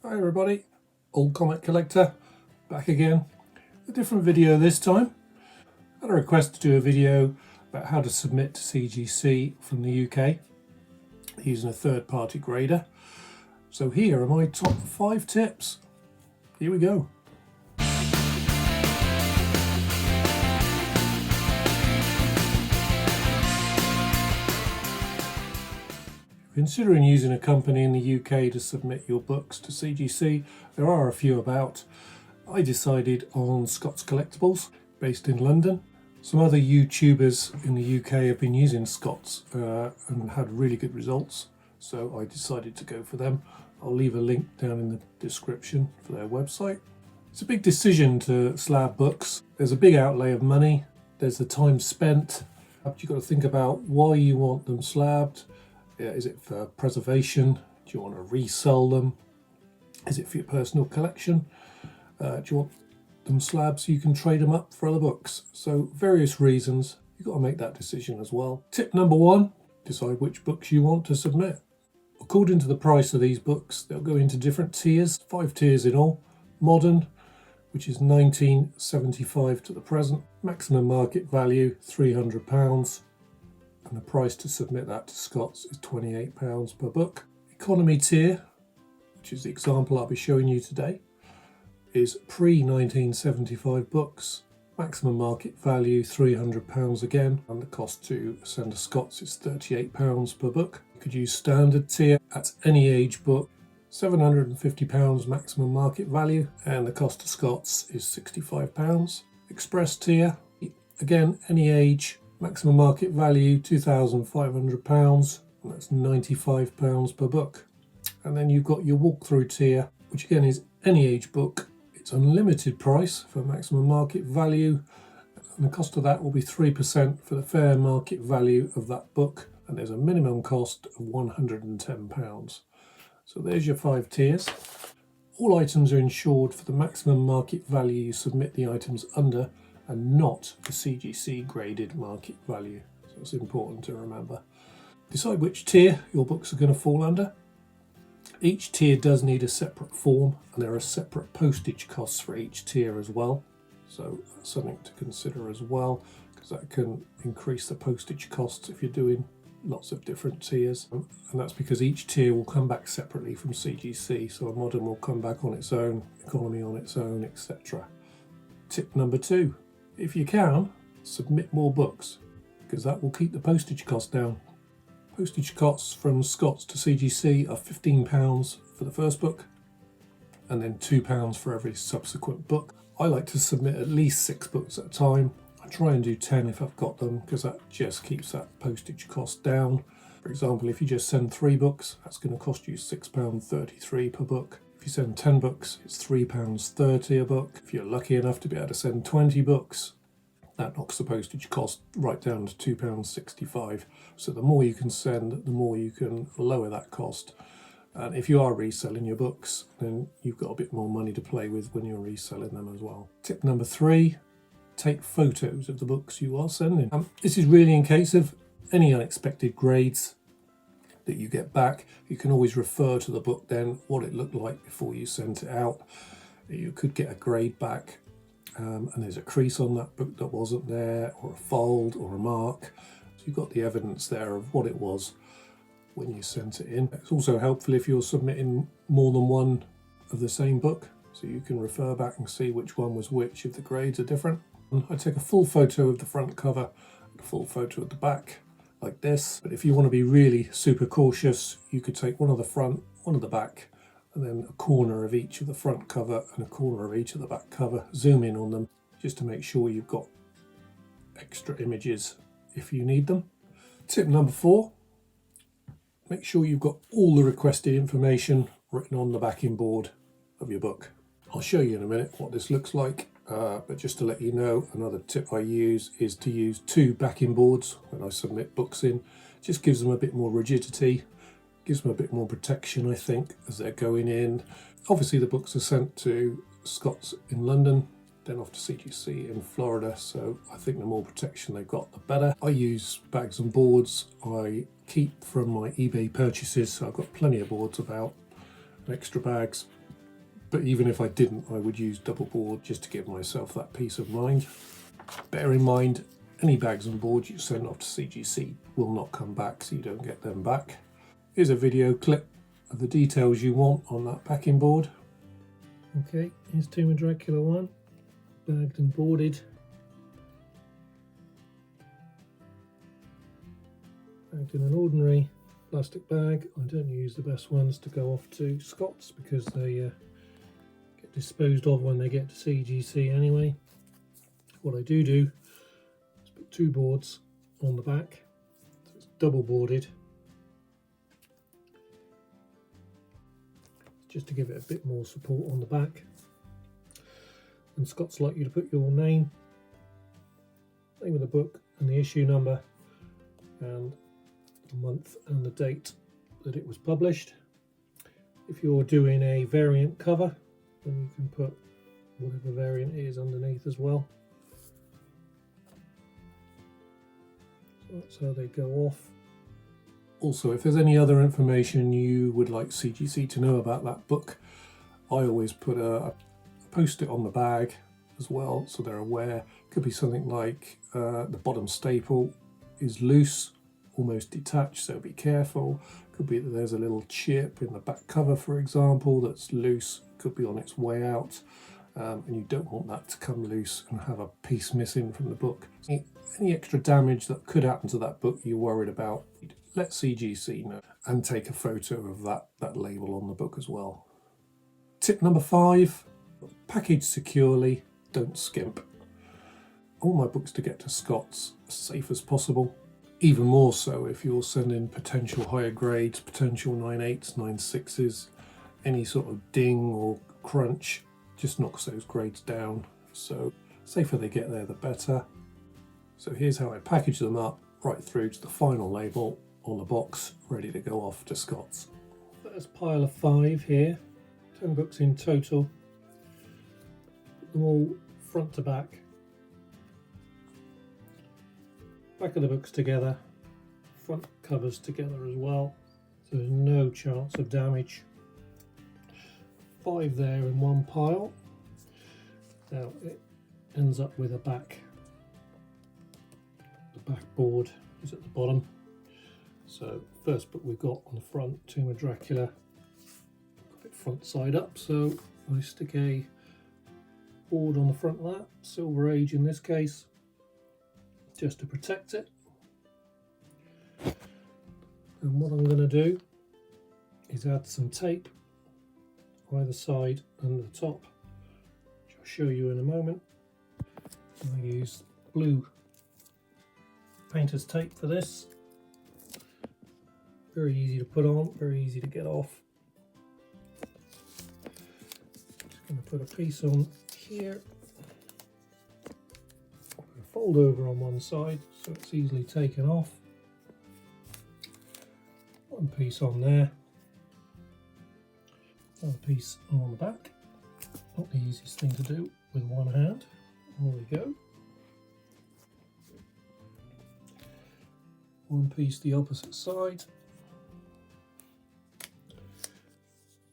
Hi everybody, Old Comic Collector, back again. A different video this time. I had a request to do a video about how to submit to CGC from the UK using a third-party grader. So here are my top 5 tips. Here we go. Considering using a company in the UK to submit your books to CGC, there are a few about. I decided on Scott's Collectibles, based in London. Some other YouTubers in the UK have been using Scott's and had really good results, so I decided to go for them. I'll leave a link down in the description for their website. It's a big decision to slab books. There's a big outlay of money, there's the time spent. You've got to think about why you want them slabbed. Is it for preservation? Do you want to resell them? Is it for your personal collection? Do you want them slabs so you can trade them up for other books? So various reasons, you've got to make that decision as well. Tip number 1, decide which books you want to submit. According to the price of these books, they'll go into different tiers, 5 tiers in all. Modern, which is £19.75 to the present. Maximum market value, £300. And the price to submit that to Scott's is £28 per book. Economy tier, which is the example I'll be showing you today, is pre-1975 books. Maximum market value £300 again, and the cost to send to Scott's is £38 per book. You could use standard tier, that's any age book, £750 maximum market value, and the cost to Scott's is £65. Express tier, again any age, maximum market value £2,500, and that's £95 per book. And then you've got your walkthrough tier, which again is any age book. It's unlimited price for maximum market value, and the cost of that will be 3% for the fair market value of that book, and there's a minimum cost of £110. So there's your 5 tiers. All items are insured for the maximum market value you submit the items under, and not the CGC graded market value. So it's important to remember. Decide which tier your books are going to fall under. Each tier does need a separate form, and there are separate postage costs for each tier as well. So that's something to consider as well, because that can increase the postage costs if you're doing lots of different tiers. And that's because each tier will come back separately from CGC. So a modern will come back on its own, economy on its own, etc. Tip number 2. If you can, submit more books, because that will keep the postage cost down. Postage costs from Scott's to CGC are £15 for the first book, and then £2 for every subsequent book. I like to submit at least 6 books at a time. I try and do 10 if I've got them, because that just keeps that postage cost down. For example, if you just send 3 books, that's going to cost you £6.33 per book. If you send 10 books, it's £3.30 a book. If you're lucky enough to be able to send 20 books, that knocks the postage cost right down to £2.65. So the more you can send, the more you can lower that cost. And if you are reselling your books, then you've got a bit more money to play with when you're reselling them as well. Tip number 3, take photos of the books you are sending. This is really in case of any unexpected grades that you get back. You can always refer to the book then, what it looked like before you sent it out. You could get a grade back and there's a crease on that book that wasn't there, or a fold or a mark. So you've got the evidence there of what it was when you sent it in. It's also helpful if you're submitting more than one of the same book, so you can refer back and see which one was which if the grades are different. I take a full photo of the front cover and a full photo of the back, like this. But if you want to be really super cautious, you could take one of the front, one of the back, and then a corner of each of the front cover and a corner of each of the back cover. Zoom in on them just to make sure you've got extra images if you need them. Tip number 4, make sure you've got all the requested information written on the backing board of your book. I'll show you in a minute what this looks like. But just to let you know, another tip I use is to use 2 backing boards when I submit books in. It just gives them a bit more rigidity, gives them a bit more protection, I think, as they're going in. Obviously the books are sent to Scott's in London, then off to CGC in Florida, so I think the more protection they've got, the better. I use bags and boards I keep from my eBay purchases, so I've got plenty of boards about, and extra bags. But even if I didn't, I would use double board just to give myself that peace of mind. Bear in mind, any bags and boards you send off to CGC will not come back, so you don't get them back. Here's a video clip of the details you want on that packing board. Okay, here's Tomb of Dracula 1, bagged and boarded. Bagged in an ordinary plastic bag. I don't use the best ones to go off to Scots because they get disposed of when they get to CGC anyway. What I do is put 2 boards on the back, so it's double boarded, just to give it a bit more support on the back. And Scots like you to put your name of the book and the issue number and the month and the date that it was published. If you're doing a variant cover, then you can put whatever variant it is underneath as well. So that's how they go off. Also, if there's any other information you would like CGC to know about that book, I always put a post-it on the bag as well, so they're aware. It could be something like the bottom staple is loose, almost detached, so be careful. Could be that there's a little chip in the back cover, for example, that's loose, could be on its way out, and you don't want that to come loose and have a piece missing from the book. Any extra damage that could happen to that book you're worried about, let CGC know and take a photo of that label on the book as well. Tip number 5, package securely, don't skimp. I want my books to get to Scots as safe as possible. Even more so if you're sending potential higher grades, potential 9.8s, 9.6s, any sort of ding or crunch just knocks those grades down. So the safer they get there, the better. So here's how I package them up right through to the final label on the box, ready to go off to Scots. First pile of 5 here, 10 books in total. Put them all front to back. Back of the books together, front covers together as well, so there's no chance of damage. 5 there in one pile. Now it ends up with a back. The backboard is at the bottom. So first book we've got on the front, Tomb of Dracula, got it front side up, so I stick a board on the front of that, Silver Age in this case, just to protect it. And what I'm going to do is add some tape either side and the top, which I'll show you in a moment. I use blue painter's tape for this. Very easy to put on, very easy to get off. Just going to put a piece on here. Fold over on one side so it's easily taken off. One piece on there. Another piece on the back. Not the easiest thing to do with one hand. There we go. One piece the opposite side.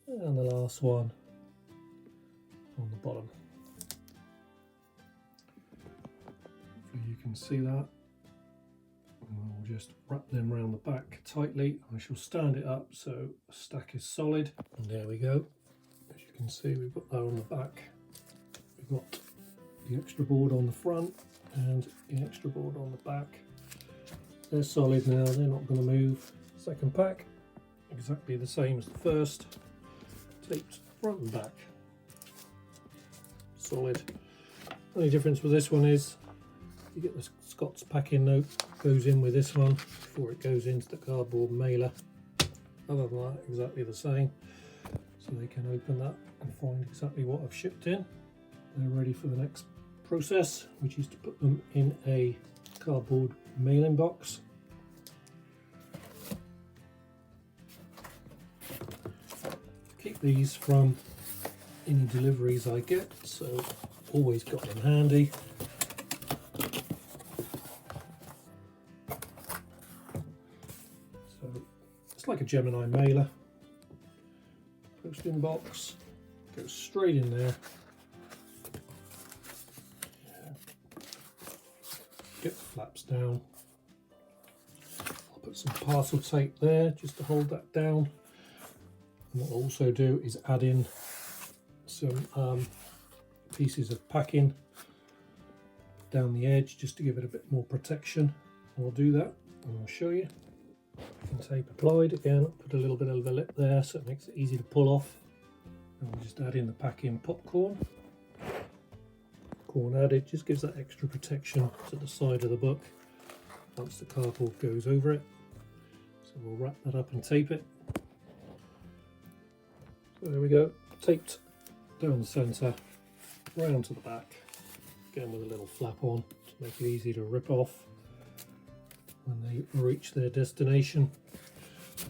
And the last one on the bottom. Hopefully you can see that. And I'll just wrap them around the back tightly. I shall stand it up so the stack is solid. And there we go. As you can see, we've got that on the back. We've got the extra board on the front and the extra board on the back. They're solid now, they're not going to move. Second pack, exactly the same as the first. Taped front and back. Solid. Only difference with this one is you get the Scots packing note, goes in with this one before it goes into the cardboard mailer. Other than that, exactly the same. So they can open that and find exactly what I've shipped in. They're ready for the next process, which is to put them in a cardboard mailing box. Keep these from any deliveries I get, so always got them handy. So it's like a Gemini mailer. Posting box, goes straight in there. Get the flaps down. I'll put some parcel tape there just to hold that down. And what I'll also do is add in some pieces of packing down the edge just to give it a bit more protection. I'll do that and I'll show you. Tape applied again, put a little bit of a lip there so it makes it easy to pull off. And we'll just add in the packing popcorn. Corn added just gives that extra protection to the side of the book once the cardboard goes over it. So we'll wrap that up and tape it. So there we go, taped down the centre, round to the back, again with a little flap on to make it easy to rip off when they reach their destination. So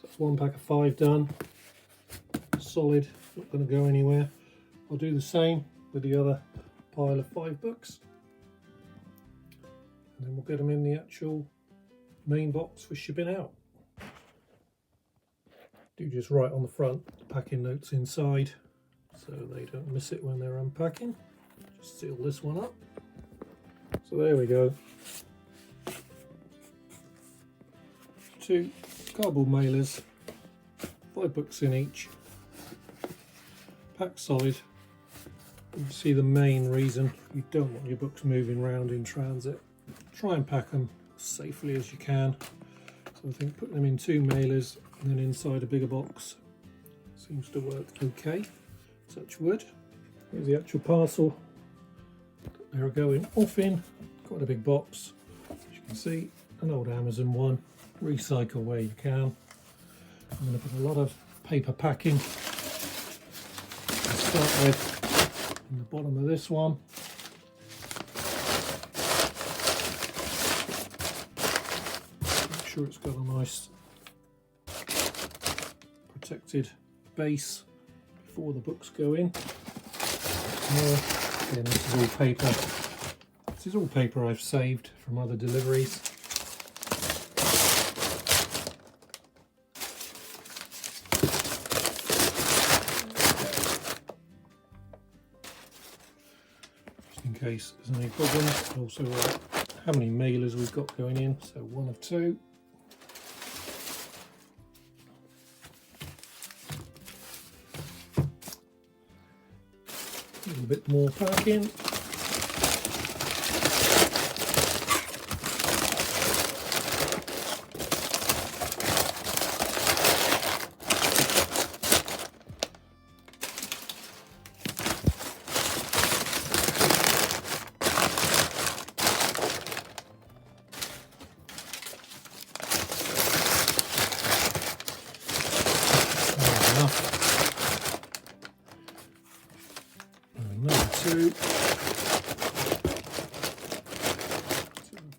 that's one pack of 5 done, solid, not going to go anywhere. I'll do the same with the other pile of 5 books, and then we'll get them in the actual main box for shipping out. Do just write on the front the packing notes inside so they don't miss it when they're unpacking. Just seal this one up. So there we go. 2 cardboard mailers, 5 books in each, packed solid. You see the main reason you don't want your books moving around in transit. Try and pack them as safely as you can. So I think putting them in 2 mailers and then inside a bigger box seems to work okay. Touch wood. Here's the actual parcel they're going off in. Quite a big box, as you can see, an old Amazon one. Recycle where you can. I'm going to put a lot of paper packing to start with in the bottom of this one. Make sure it's got a nice protected base before the books go in. Again, this is all paper. This is all paper I've saved from other deliveries. Just in case there's any problems. Also how many mailers we've got going in, so 1 of 2. A little bit more packing.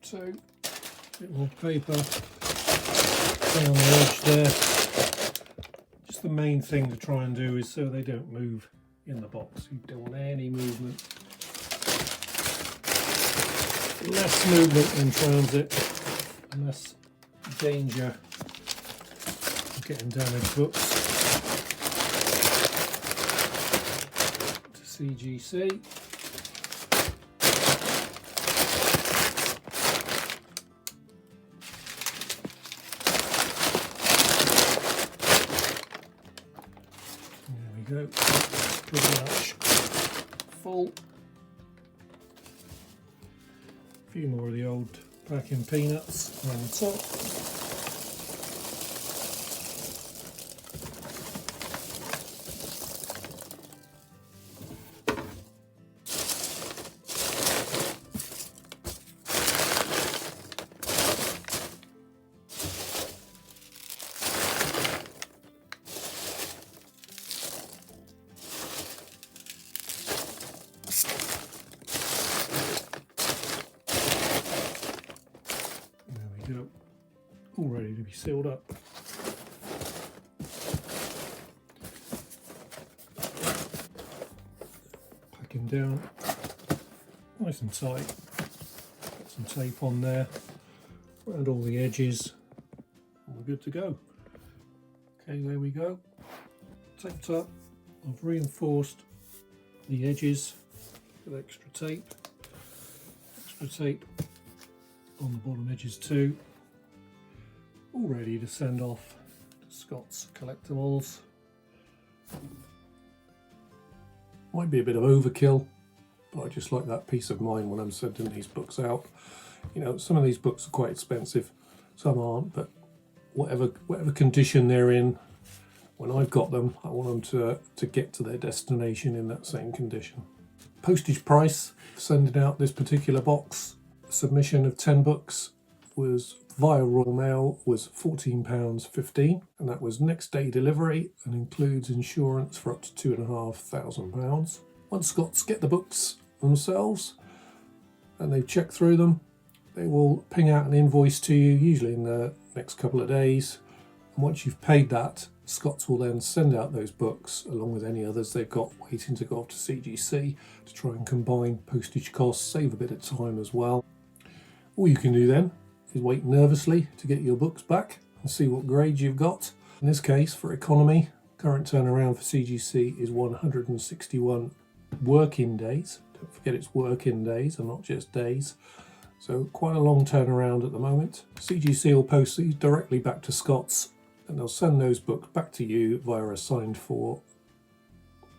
Two, a bit more paper down the edge there. Just the main thing to try and do is so they don't move in the box. You don't want any movement. Less movement in transit, and less danger of getting damaged books. CGC. There we go. Pretty much full. A few more of the old packing peanuts on the top. All ready to be sealed up. Packing down nice and tight. Put some tape on there around all the edges and we're good to go. Okay, there we go. Taped up, I've reinforced the edges with extra tape on the bottom edges too, all ready to send off to Scott's Collectibles. Might be a bit of overkill, but I just like that peace of mind when I'm sending these books out. You know, some of these books are quite expensive, some aren't, but whatever condition they're in, when I've got them, I want them to get to their destination in that same condition. Postage price for sending out this particular box, submission of 10 books, was via Royal Mail was £14.15, and that was next day delivery and includes insurance for up to £2,500. Once Scots get the books themselves and they've checked through them, they will ping out an invoice to you, usually in the next couple of days. And once you've paid that, Scots will then send out those books along with any others they've got waiting to go off to CGC to try and combine postage costs, save a bit of time as well. All you can do then is wait nervously to get your books back and see what grades you've got. In this case, for economy, current turnaround for CGC is 161 working days. Don't forget it's working days and not just days. So quite a long turnaround at the moment. CGC will post these directly back to Scots, and they'll send those books back to you via a signed for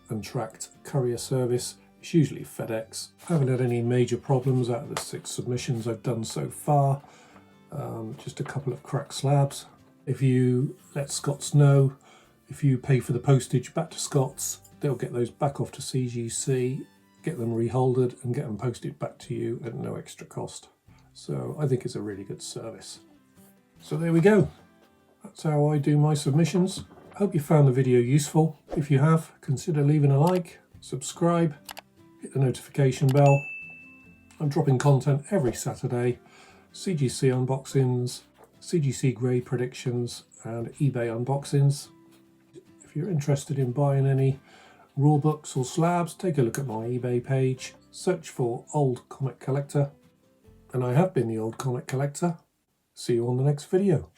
and tracked courier service. It's usually FedEx. I haven't had any major problems out of the 6 submissions I've done so far. Just a couple of cracked slabs. If you let Scots know, if you pay for the postage back to Scots, they'll get those back off to CGC, get them reholded and get them posted back to you at no extra cost. So I think it's a really good service. So there we go. That's how I do my submissions. I hope you found the video useful. If you have, consider leaving a like, subscribe, hit the notification bell. I'm dropping content every Saturday, CGC unboxings, CGC grade predictions and eBay unboxings. If you're interested in buying any raw books or slabs, take a look at my eBay page, search for Old Comic Collector, and I have been the Old Comic Collector. See you on the next video.